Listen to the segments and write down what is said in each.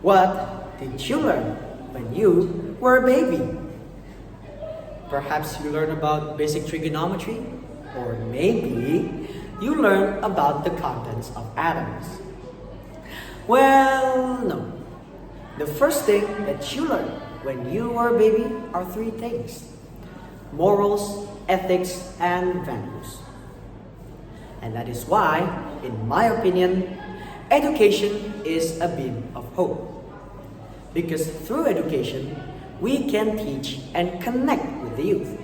What did you learn when you were a baby? Perhaps you learned about basic trigonometry, or maybe you learned about the contents of atoms. Well, no. The first thing that you learned when you were a baby are three things: morals, ethics, and values. And that is why, in my opinion, education is a beam of hope. Because through education, we can teach and connect with the youth.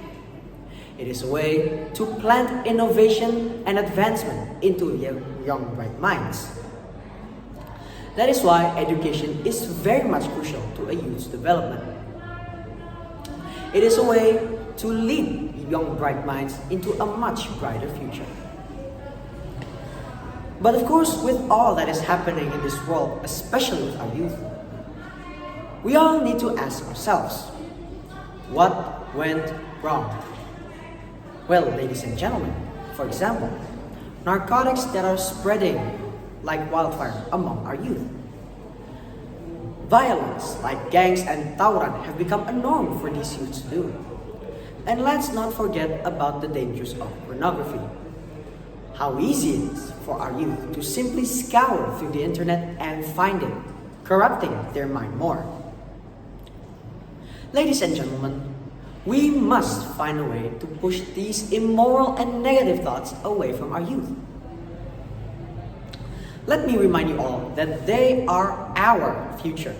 It is a way to plant innovation and advancement into young bright minds. That is why education is very much crucial to a youth's development. It is a way to lead young bright minds into a much brighter future. But of course, with all that is happening in this world, especially with our youth, we all need to ask ourselves, what went wrong? Well, ladies and gentlemen, for example, narcotics that are spreading like wildfire among our youth. Violence like gangs and tawuran have become a norm for these youths to do. And let's not forget about the dangers of pornography. How easy it is for our youth to simply scour through the internet and find it, corrupting their mind more. Ladies and gentlemen, we must find a way to push these immoral and negative thoughts away from our youth. Let me remind you all that they are our future,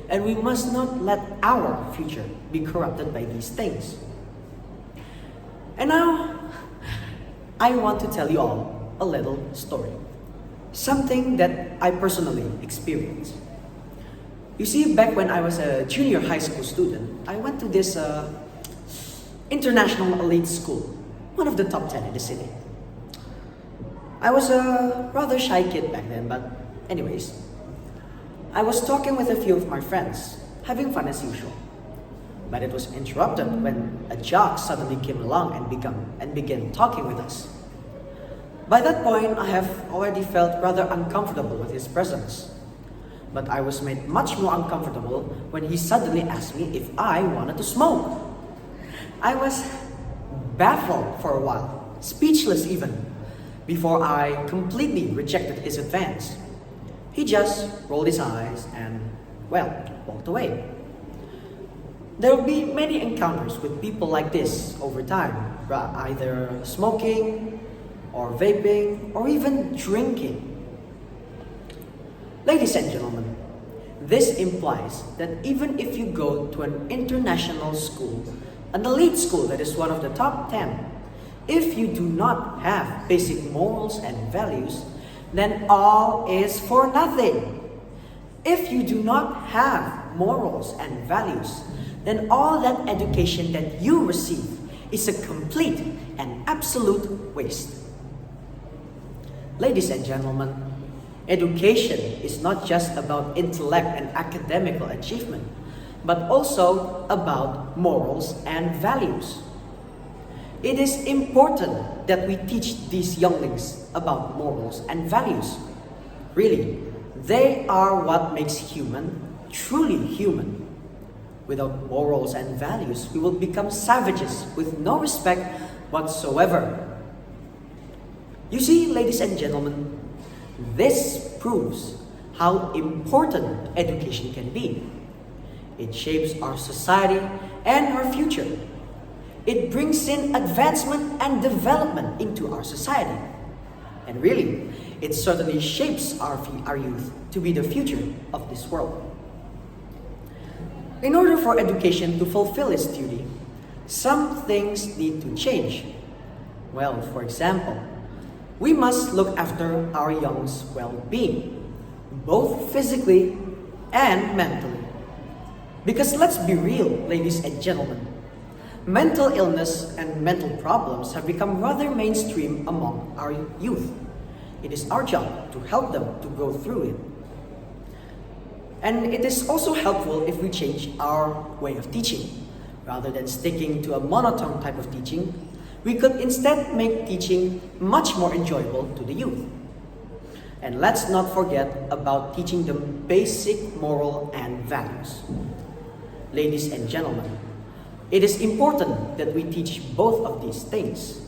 and we must not let our future be corrupted by these things. And now, I want to tell you all a little story, something that I personally experienced. You see, back when I was a junior high school student, I went to this international elite school, one of the top 10 in the city. I was a rather shy kid back then, but anyways, I was talking with a few of my friends, having fun as usual. But it was interrupted when a jock suddenly came along and began talking with us. By that point, I have already felt rather uncomfortable with his presence. But I was made much more uncomfortable when he suddenly asked me if I wanted to smoke. I was baffled for a while, speechless even, before I completely rejected his advance. He just rolled his eyes and, well, walked away. There will be many encounters with people like this over time, either smoking or vaping or even drinking. Ladies and gentlemen, this implies that even if you go to an international school, an elite school that is one of the top 10, if you do not have basic morals and values, then all is for nothing. If you do not have morals and values, then all that education that you receive is a complete and absolute waste. Ladies and gentlemen, education is not just about intellect and academical achievement, but also about morals and values. It is important that we teach these younglings about morals and values. Really, they are what makes human truly human. Without morals and values, we will become savages with no respect whatsoever. You see, ladies and gentlemen, this proves how important education can be. It shapes our society and our future. It brings in advancement and development into our society. And really, it certainly shapes our youth to be the future of this world. In order for education to fulfill its duty, some things need to change. Well, for example, we must look after our young's well-being, both physically and mentally. Because let's be real, ladies and gentlemen, mental illness and mental problems have become rather mainstream among our youth. It is our job to help them to go through it. And it is also helpful if we change our way of teaching. Rather than sticking to a monotone type of teaching, we could instead make teaching much more enjoyable to the youth. And let's not forget about teaching them basic moral and values. Ladies and gentlemen, it is important that we teach both of these things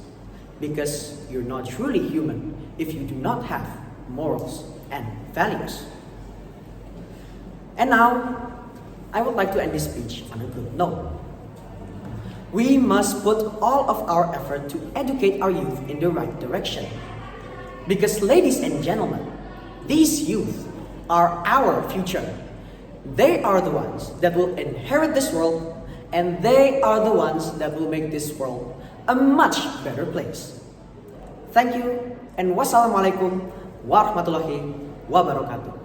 because you're not truly human if you do not have morals and values. And now, I would like to end this speech on a good note. We must put all of our effort to educate our youth in the right direction. Because ladies and gentlemen, these youth are our future. They are the ones that will inherit this world, and they are the ones that will make this world a much better place. Thank you, and wassalamualaikum warahmatullahi wabarakatuh.